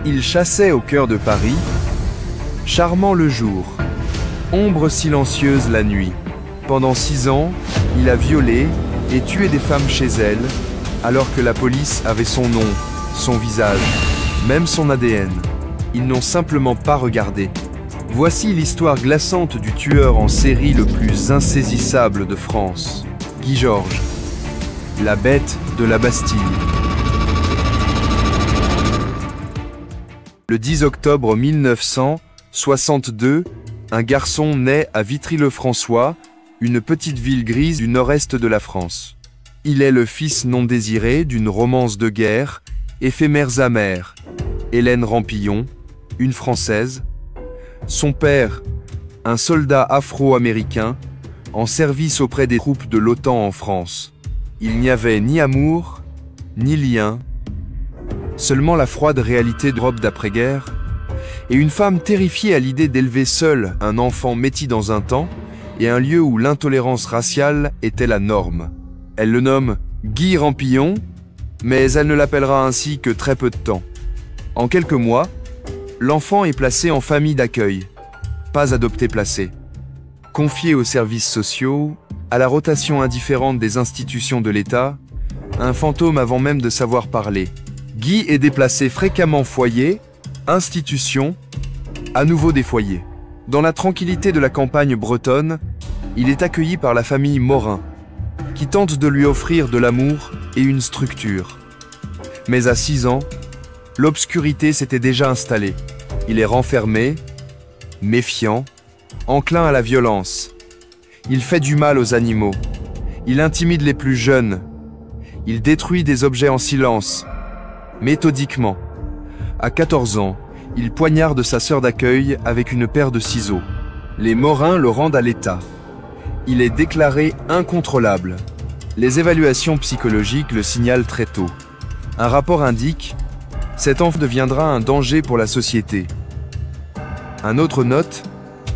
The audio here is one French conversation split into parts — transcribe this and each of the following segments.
Il chassait au cœur de Paris, charmant le jour, ombre silencieuse la nuit. Pendant 6 ans, il a violé et tué des femmes chez elle, alors que la police avait son nom, son visage, même son ADN. Ils n'ont simplement pas regardé. Voici l'histoire glaçante du tueur en série le plus insaisissable de France, Guy Georges, la bête de la Bastille. Le 10 octobre 1962, un garçon naît à Vitry-le-François, une petite ville grise du nord-est de la France. Il est le fils non désiré d'une romance de guerre, Éphémères amères, Hélène Rampillon, une Française. Son père, un soldat afro-américain, en service auprès des troupes de l'OTAN en France. Il n'y avait ni amour, ni lien, seulement la froide réalité d'Europe d'après-guerre, et une femme terrifiée à l'idée d'élever seule un enfant métis dans un temps, et un lieu où l'intolérance raciale était la norme. Elle le nomme Guy Rampillon, mais elle ne l'appellera ainsi que très peu de temps. En quelques mois, l'enfant est placé en famille d'accueil, pas adopté placé. Confié aux services sociaux, à la rotation indifférente des institutions de l'État, un fantôme avant même de savoir parler. Guy est déplacé fréquemment foyer, institution, à nouveau des foyers. Dans la tranquillité de la campagne bretonne, il est accueilli par la famille Morin, qui tente de lui offrir de l'amour et une structure. Mais à 6 ans, l'obscurité s'était déjà installée. Il est renfermé, méfiant, enclin à la violence. Il fait du mal aux animaux. Il intimide les plus jeunes. Il détruit des objets en silence, méthodiquement. À 14 ans, il poignarde sa sœur d'accueil avec une paire de ciseaux. Les Morins le rendent à l'État. Il est déclaré incontrôlable. Les évaluations psychologiques le signalent très tôt. Un rapport indique « Cet enfant deviendra un danger pour la société ». Un autre note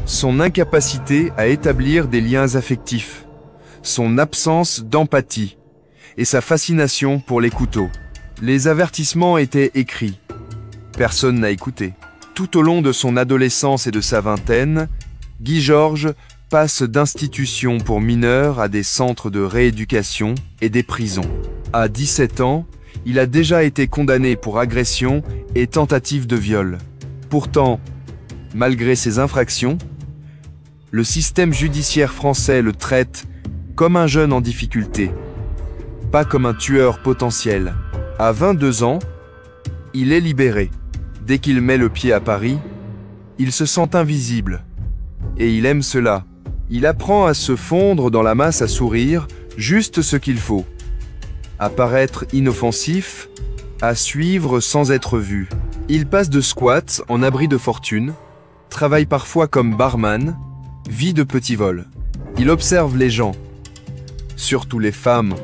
son incapacité à établir des liens affectifs, son absence d'empathie et sa fascination pour les couteaux. Les avertissements étaient écrits. Personne n'a écouté. Tout au long de son adolescence et de sa vingtaine, Guy Georges passe d'institutions pour mineurs à des centres de rééducation et des prisons. À 17 ans, il a déjà été condamné pour agression et tentative de viol. Pourtant, malgré ses infractions, le système judiciaire français le traite comme un jeune en difficulté, pas comme un tueur potentiel. À 22 ans, il est libéré. Dès qu'il met le pied à Paris, il se sent invisible. Et il aime cela. Il apprend à se fondre dans la masse, à sourire, juste ce qu'il faut. À paraître inoffensif, à suivre sans être vu. Il passe de squat en abri de fortune, travaille parfois comme barman, vit de petits vols. Il observe les gens, surtout les femmes.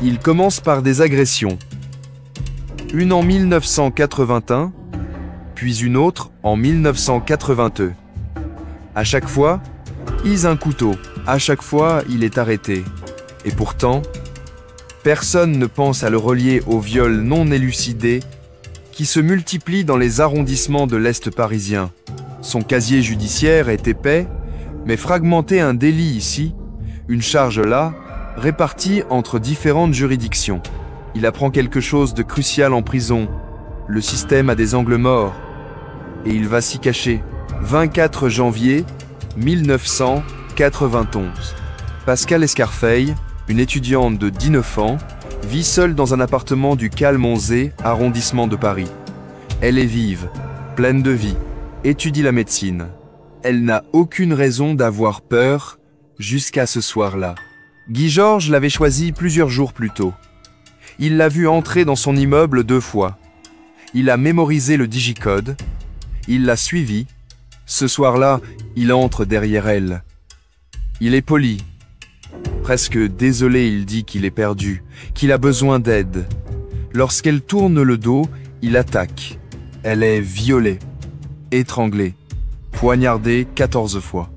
Il commence par des agressions. Une en 1981, puis une autre en 1982. À chaque fois, il use un couteau. À chaque fois, il est arrêté. Et pourtant, personne ne pense à le relier au viol non élucidé qui se multiplie dans les arrondissements de l'Est parisien. Son casier judiciaire est épais, mais fragmenté, un délit ici, une charge là, répartie entre différentes juridictions. Il apprend quelque chose de crucial en prison. Le système a des angles morts. Et il va s'y cacher. 24 janvier 1991. Pascal Escarfeil, une étudiante de 19 ans, vit seule dans un appartement du Calmonzé, arrondissement de Paris. Elle est vive, pleine de vie, étudie la médecine. Elle n'a aucune raison d'avoir peur jusqu'à ce soir-là. Guy Georges l'avait choisie plusieurs jours plus tôt. Il l'a vue entrer dans son immeuble 2 fois. Il a mémorisé le digicode. Il l'a suivie. Ce soir-là, il entre derrière elle. Il est poli. Presque désolé, il dit qu'il est perdu, qu'il a besoin d'aide. Lorsqu'elle tourne le dos, il attaque. Elle est violée, étranglée, poignardée 14 fois.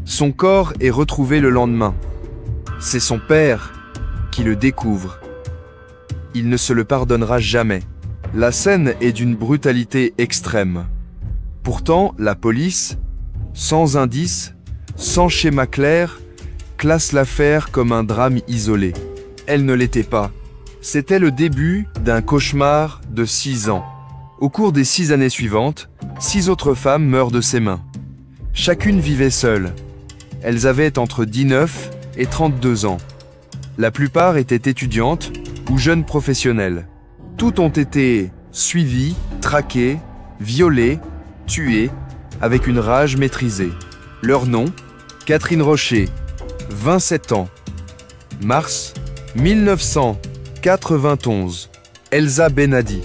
Son corps est retrouvé le lendemain. C'est son père qui le découvre. Il ne se le pardonnera jamais. La scène est d'une brutalité extrême. Pourtant, la police, sans indice, sans schéma clair, classe l'affaire comme un drame isolé. Elle ne l'était pas. C'était le début d'un cauchemar de 6 ans. Au cours des 6 années suivantes, 6 autres femmes meurent de ses mains. Chacune vivait seule. Elles avaient entre 19 et 32 ans. La plupart étaient étudiantes ou jeunes professionnelles. Toutes ont été suivies, traquées, violées, tuées, avec une rage maîtrisée. Leur nom, Catherine Rocher, 27 ans. Mars 1991. Elsa Benadi,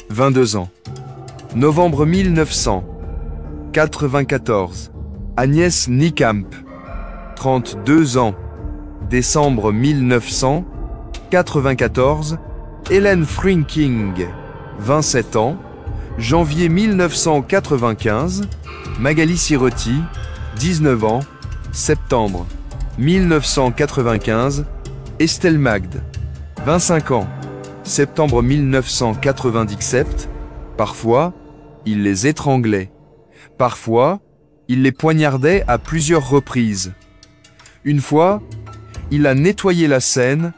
22 ans. Novembre 1994. Agnès Niekamp, 32 ans. Décembre 1994. Hélène Frinking, 27 ans. Janvier 1995. Magali Sirotti, 19 ans. Septembre 1995. Estelle Magde, 25 ans. Septembre 1997. Parfois, il les étranglait. Parfois, il les poignardait à plusieurs reprises. Une fois, il a nettoyé la scène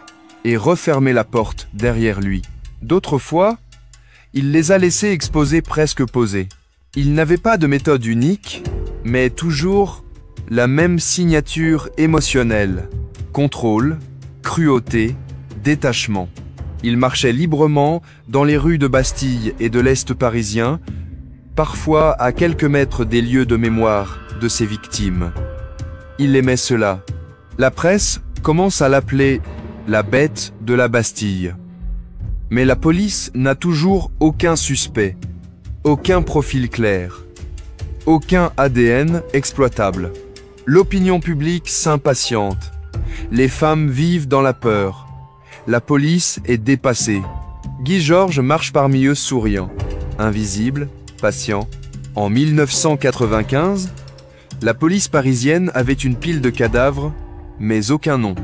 et refermé la porte derrière lui. D'autres fois, il les a laissés exposer presque posés. Il n'avait pas de méthode unique, mais toujours la même signature émotionnelle. Contrôle, cruauté, détachement. Il marchait librement dans les rues de Bastille et de l'Est parisien, parfois à quelques mètres des lieux de mémoire de ses victimes. Il aimait cela. La presse commence à l'appeler la bête de la Bastille. Mais la police n'a toujours aucun suspect, aucun profil clair, aucun ADN exploitable. L'opinion publique s'impatiente. Les femmes vivent dans la peur. La police est dépassée. Guy Georges marche parmi eux souriant, invisible, patient. En 1995, la police parisienne avait une pile de cadavres, mais aucun nom.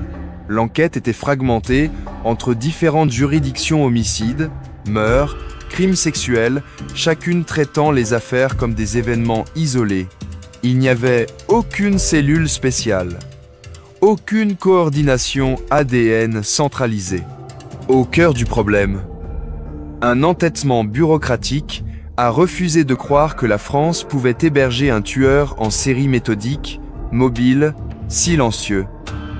L'enquête était fragmentée entre différentes juridictions homicides, meurtres, crimes sexuels, chacune traitant les affaires comme des événements isolés. Il n'y avait aucune cellule spéciale, aucune coordination ADN centralisée. Au cœur du problème, un entêtement bureaucratique a refusé de croire que la France pouvait héberger un tueur en série méthodique, mobile, silencieux.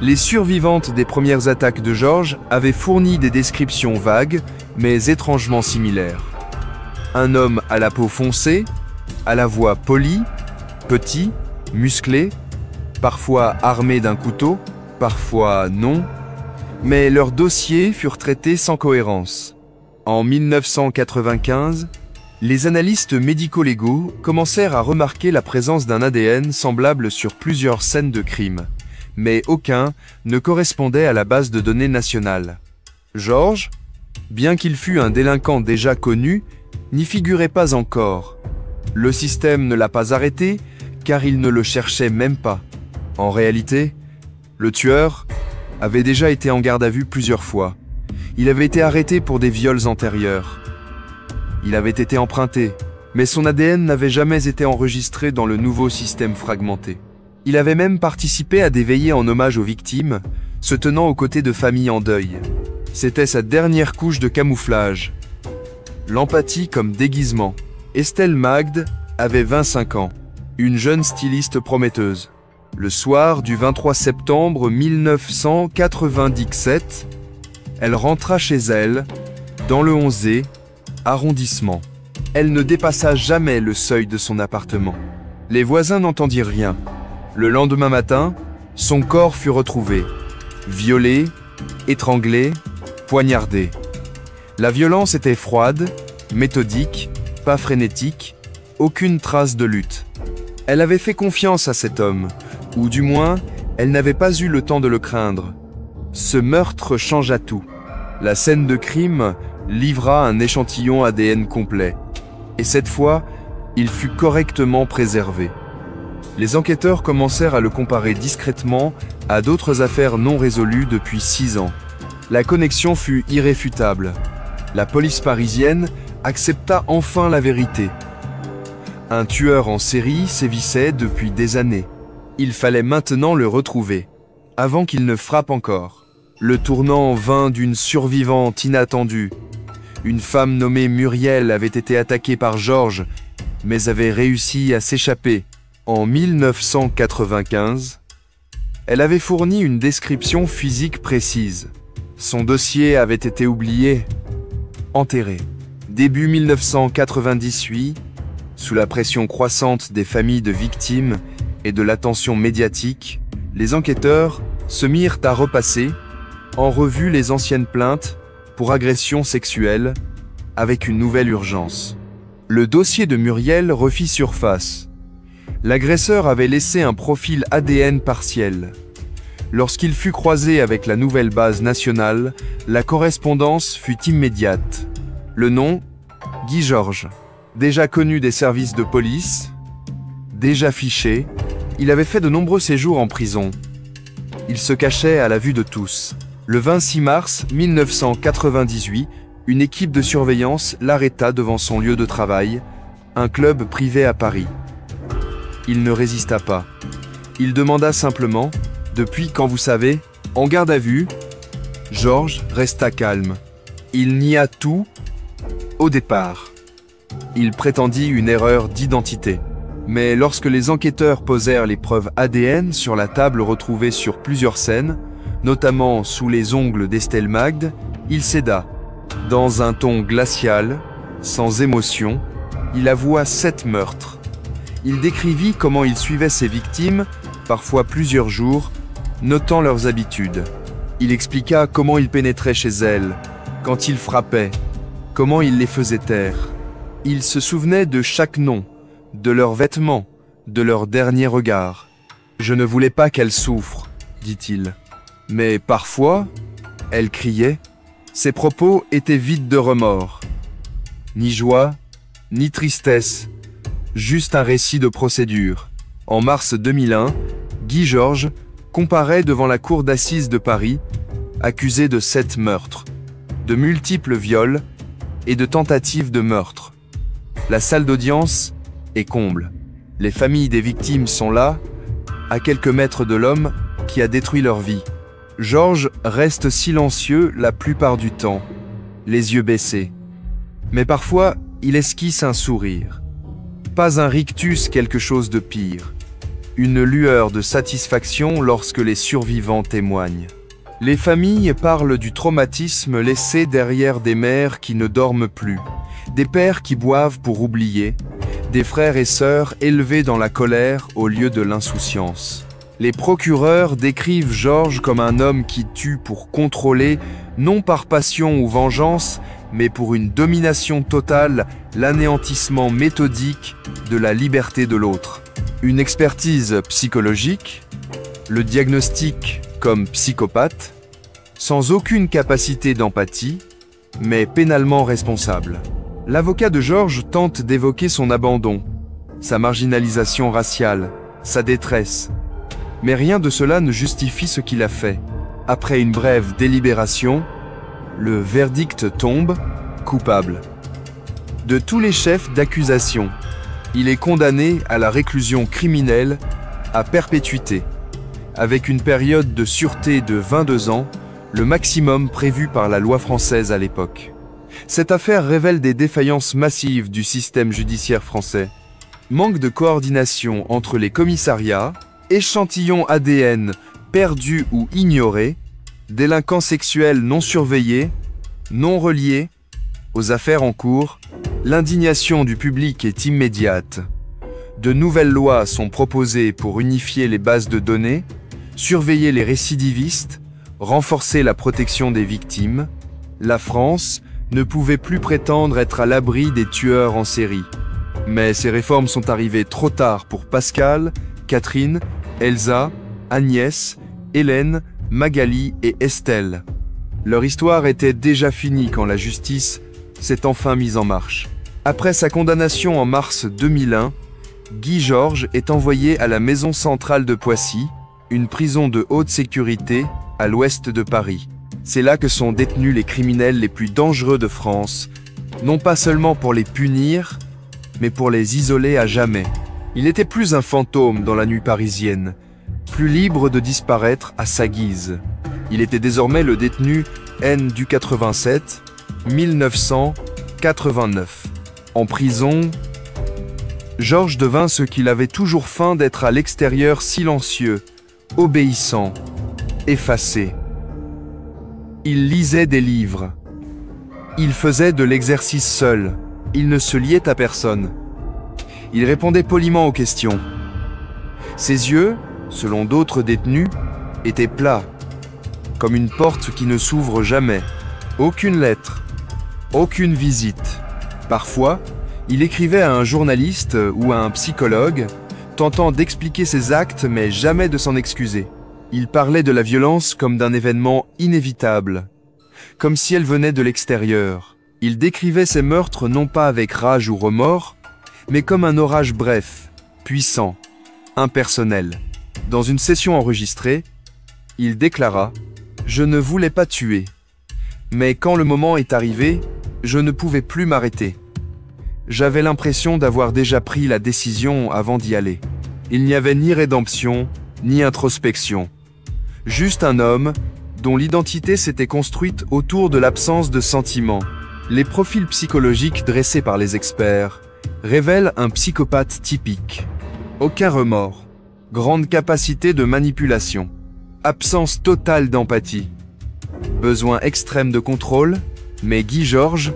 Les survivantes des premières attaques de Georges avaient fourni des descriptions vagues, mais étrangement similaires. Un homme à la peau foncée, à la voix polie, petit, musclé, parfois armé d'un couteau, parfois non, mais leurs dossiers furent traités sans cohérence. En 1995, les analystes médico-légaux commencèrent à remarquer la présence d'un ADN semblable sur plusieurs scènes de crime, mais aucun ne correspondait à la base de données nationale. Georges, bien qu'il fût un délinquant déjà connu, n'y figurait pas encore. Le système ne l'a pas arrêté, car il ne le cherchait même pas. En réalité, le tueur avait déjà été en garde à vue plusieurs fois. Il avait été arrêté pour des viols antérieurs. Il avait été emprunté, mais son ADN n'avait jamais été enregistré dans le nouveau système fragmenté. Il avait même participé à des veillées en hommage aux victimes, se tenant aux côtés de familles en deuil. C'était sa dernière couche de camouflage. L'empathie comme déguisement. Estelle Magde avait 25 ans, une jeune styliste prometteuse. Le soir du 23 septembre 1997, elle rentra chez elle, dans le 11e arrondissement. Elle ne dépassa jamais le seuil de son appartement. Les voisins n'entendirent rien. Le lendemain matin, son corps fut retrouvé, violé, étranglé, poignardé. La violence était froide, méthodique, pas frénétique, aucune trace de lutte. Elle avait fait confiance à cet homme, ou du moins, elle n'avait pas eu le temps de le craindre. Ce meurtre changea tout. La scène de crime livra un échantillon ADN complet. Et cette fois, il fut correctement préservé. Les enquêteurs commencèrent à le comparer discrètement à d'autres affaires non résolues depuis 6 ans. La connexion fut irréfutable. La police parisienne accepta enfin la vérité. Un tueur en série sévissait depuis des années. Il fallait maintenant le retrouver, avant qu'il ne frappe encore. Le tournant vint d'une survivante inattendue. Une femme nommée Muriel avait été attaquée par Georges, mais avait réussi à s'échapper. En 1995, elle avait fourni une description physique précise. Son dossier avait été oublié, enterré. Début 1998, sous la pression croissante des familles de victimes et de l'attention médiatique, les enquêteurs se mirent à repasser en revue les anciennes plaintes pour agression sexuelle avec une nouvelle urgence. Le dossier de Muriel refit surface. L'agresseur avait laissé un profil ADN partiel. Lorsqu'il fut croisé avec la nouvelle base nationale, la correspondance fut immédiate. Le nom, Guy Georges. Déjà connu des services de police, déjà fiché, il avait fait de nombreux séjours en prison. Il se cachait à la vue de tous. Le 26 mars 1998, une équipe de surveillance l'arrêta devant son lieu de travail, un club privé à Paris. Il ne résista pas. Il demanda simplement « Depuis quand vous savez ?» En garde à vue, Georges resta calme. Il nia tout au départ. Il prétendit une erreur d'identité. Mais lorsque les enquêteurs posèrent les preuves ADN sur la table retrouvée sur plusieurs scènes, notamment sous les ongles d'Estelle Magde, il céda. Dans un ton glacial, sans émotion, il avoua 7 meurtres. Il décrivit comment il suivait ses victimes, parfois plusieurs jours, notant leurs habitudes. Il expliqua comment il pénétrait chez elles, quand il frappait, comment il les faisait taire. Il se souvenait de chaque nom, de leurs vêtements, de leur dernier regard. « Je ne voulais pas qu'elle souffre, » dit-il. Mais parfois, elle criait. Ses propos étaient vides de remords. Ni joie, ni tristesse, juste un récit de procédure. En mars 2001, Guy Georges comparaît devant la cour d'assises de Paris, accusé de 7 meurtres, de multiples viols et de tentatives de meurtre. La salle d'audience est comble. Les familles des victimes sont là, à quelques mètres de l'homme qui a détruit leur vie. Georges reste silencieux la plupart du temps, les yeux baissés. Mais parfois, il esquisse un sourire. Pas un rictus, quelque chose de pire. Une lueur de satisfaction lorsque les survivants témoignent. Les familles parlent du traumatisme laissé derrière des mères qui ne dorment plus, des pères qui boivent pour oublier, des frères et sœurs élevés dans la colère au lieu de l'insouciance. Les procureurs décrivent Georges comme un homme qui tue pour contrôler, non par passion ou vengeance, mais pour une domination totale, l'anéantissement méthodique de la liberté de l'autre. Une expertise psychologique, le diagnostic comme psychopathe, sans aucune capacité d'empathie, mais pénalement responsable. L'avocat de Georges tente d'évoquer son abandon, sa marginalisation raciale, sa détresse. Mais rien de cela ne justifie ce qu'il a fait. Après une brève délibération, le verdict tombe, coupable. De tous les chefs d'accusation, il est condamné à la réclusion criminelle à perpétuité, avec une période de sûreté de 22 ans, le maximum prévu par la loi française à l'époque. Cette affaire révèle des défaillances massives du système judiciaire français. Manque de coordination entre les commissariats, échantillons ADN perdus ou ignorés, délinquants sexuels non surveillés, non reliés aux affaires en cours, l'indignation du public est immédiate. De nouvelles lois sont proposées pour unifier les bases de données, surveiller les récidivistes, renforcer la protection des victimes. La France ne pouvait plus prétendre être à l'abri des tueurs en série. Mais ces réformes sont arrivées trop tard pour Pascal, Catherine, Elsa, Agnès, Hélène, Magali et Estelle. Leur histoire était déjà finie quand la justice s'est enfin mise en marche. Après sa condamnation en mars 2001, Guy Georges est envoyé à la maison centrale de Poissy, une prison de haute sécurité à l'ouest de Paris. C'est là que sont détenus les criminels les plus dangereux de France, non pas seulement pour les punir, mais pour les isoler à jamais. Il n'était plus un fantôme dans la nuit parisienne, plus libre de disparaître à sa guise. Il était désormais le détenu N du 87, 1989. En prison, Georges devint ce qu'il avait toujours feint d'être à l'extérieur, silencieux, obéissant, effacé. Il lisait des livres. Il faisait de l'exercice seul. Il ne se liait à personne. Il répondait poliment aux questions. Ses yeux, selon d'autres détenus, étaient plats, comme une porte qui ne s'ouvre jamais. Aucune lettre, aucune visite. Parfois, il écrivait à un journaliste ou à un psychologue, tentant d'expliquer ses actes mais jamais de s'en excuser. Il parlait de la violence comme d'un événement inévitable, comme si elle venait de l'extérieur. Il décrivait ses meurtres non pas avec rage ou remords, mais comme un orage bref, puissant, impersonnel. Dans une session enregistrée, il déclara « Je ne voulais pas tuer, mais quand le moment est arrivé, je ne pouvais plus m'arrêter. J'avais l'impression d'avoir déjà pris la décision avant d'y aller. Il n'y avait ni rédemption, ni introspection. Juste un homme dont l'identité s'était construite autour de l'absence de sentiments. Les profils psychologiques dressés par les experts révèlent un psychopathe typique. Aucun remords, grande capacité de manipulation, absence totale d'empathie, besoin extrême de contrôle, mais Guy Georges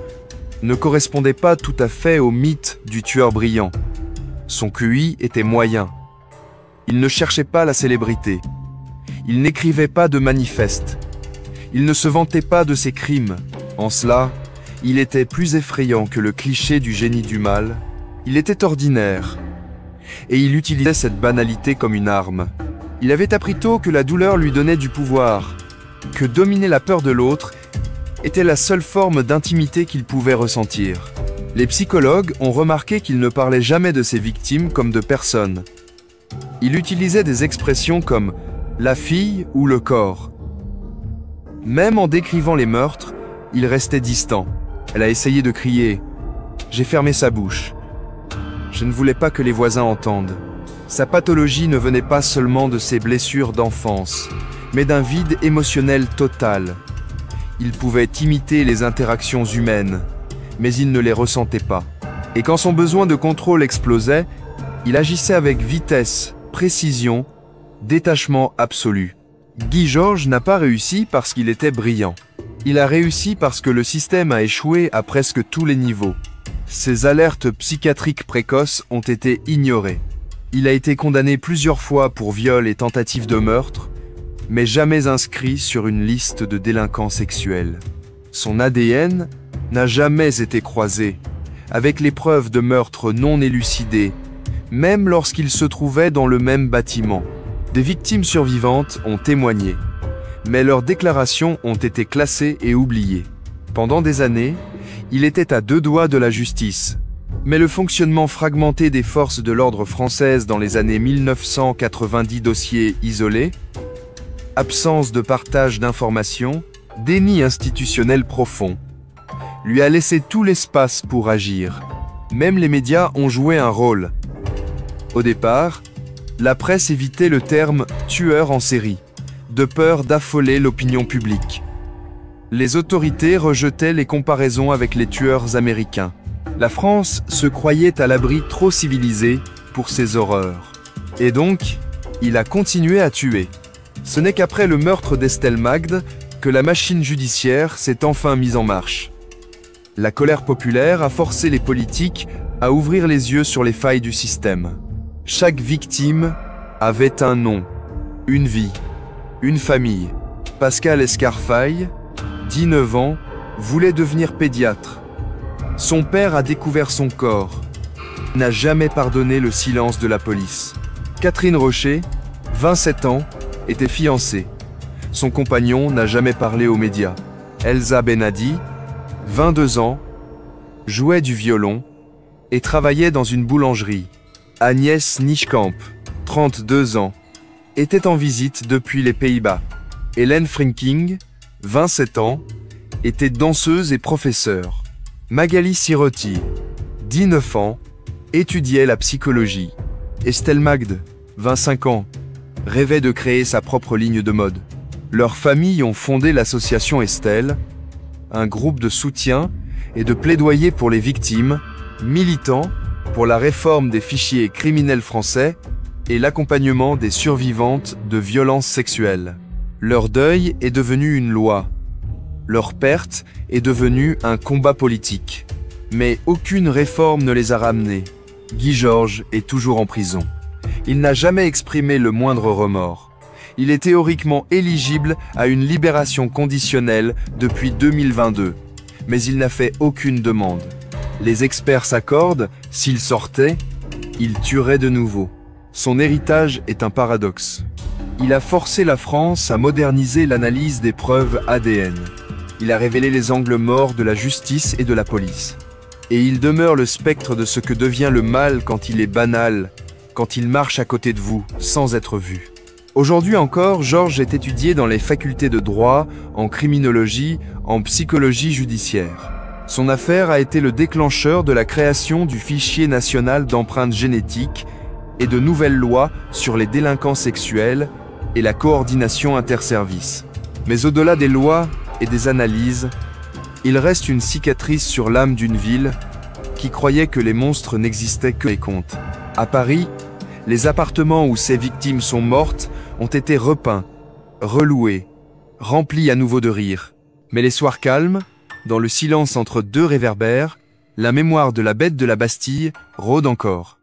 ne correspondait pas tout à fait au mythe du tueur brillant. Son QI était moyen. Il ne cherchait pas la célébrité. Il n'écrivait pas de manifeste. Il ne se vantait pas de ses crimes. En cela, il était plus effrayant que le cliché du génie du mal. Il était ordinaire. Et il utilisait cette banalité comme une arme. Il avait appris tôt que la douleur lui donnait du pouvoir, que dominer la peur de l'autre était la seule forme d'intimité qu'il pouvait ressentir. Les psychologues ont remarqué qu'il ne parlait jamais de ses victimes comme de personnes. Il utilisait des expressions comme « la fille » ou « le corps ». Même en décrivant les meurtres, il restait distant. Elle a essayé de crier. J'ai fermé sa bouche. Je ne voulais pas que les voisins entendent. Sa pathologie ne venait pas seulement de ses blessures d'enfance, mais d'un vide émotionnel total. Il pouvait imiter les interactions humaines, mais il ne les ressentait pas. Et quand son besoin de contrôle explosait, il agissait avec vitesse, précision, détachement absolu. Guy Georges n'a pas réussi parce qu'il était brillant. Il a réussi parce que le système a échoué à presque tous les niveaux. Ses alertes psychiatriques précoces ont été ignorées. Il a été condamné plusieurs fois pour viol et tentative de meurtre, mais jamais inscrit sur une liste de délinquants sexuels. Son ADN n'a jamais été croisé avec les preuves de meurtres non élucidés, même lorsqu'il se trouvait dans le même bâtiment. Des victimes survivantes ont témoigné, mais leurs déclarations ont été classées et oubliées. Pendant des années, il était à deux doigts de la justice. Mais le fonctionnement fragmenté des forces de l'ordre françaises dans les années 1990, dossiers isolés, absence de partage d'informations, déni institutionnel profond, lui a laissé tout l'espace pour agir. Même les médias ont joué un rôle. Au départ, la presse évitait le terme « tueur en série », de peur d'affoler l'opinion publique. Les autorités rejetaient les comparaisons avec les tueurs américains. La France se croyait à l'abri trop civilisé pour ces horreurs. Et donc, il a continué à tuer. Ce n'est qu'après le meurtre d'Estelle Magde que la machine judiciaire s'est enfin mise en marche. La colère populaire a forcé les politiques à ouvrir les yeux sur les failles du système. Chaque victime avait un nom, une vie, une famille. Pascal Escarfaille, 19 ans, voulait devenir pédiatre. Son père a découvert son corps. N'a jamais pardonné le silence de la police. Catherine Rocher, 27 ans, était fiancée. Son compagnon n'a jamais parlé aux médias. Elsa Benadi, 22 ans, jouait du violon et travaillait dans une boulangerie. Agnès Nieschkamp, 32 ans, était en visite depuis les Pays-Bas. Hélène Frinking, 27 ans, était danseuse et professeure. Magali Sirotti, 19 ans, étudiait la psychologie. Estelle Magde, 25 ans, rêvait de créer sa propre ligne de mode. Leurs familles ont fondé l'association Estelle, un groupe de soutien et de plaidoyer pour les victimes, militant pour la réforme des fichiers criminels français et l'accompagnement des survivantes de violences sexuelles. Leur deuil est devenu une loi. Leur perte est devenue un combat politique. Mais aucune réforme ne les a ramenés. Guy Georges est toujours en prison. Il n'a jamais exprimé le moindre remords. Il est théoriquement éligible à une libération conditionnelle depuis 2022, mais il n'a fait aucune demande. Les experts s'accordent, s'il sortait, il tuerait de nouveau. Son héritage est un paradoxe. Il a forcé la France à moderniser l'analyse des preuves ADN. Il a révélé les angles morts de la justice et de la police. Et il demeure le spectre de ce que devient le mal quand il est banal, quand il marche à côté de vous, sans être vu. Aujourd'hui encore, Georges est étudié dans les facultés de droit, en criminologie, en psychologie judiciaire. Son affaire a été le déclencheur de la création du fichier national d'empreintes génétiques et de nouvelles lois sur les délinquants sexuels et la coordination interservices. Mais au-delà des lois et des analyses, il reste une cicatrice sur l'âme d'une ville qui croyait que les monstres n'existaient que les contes. À Paris, les appartements où ces victimes sont mortes ont été repeints, reloués, remplis à nouveau de rire. Mais les soirs calmes, dans le silence entre deux réverbères, la mémoire de la bête de la Bastille rôde encore.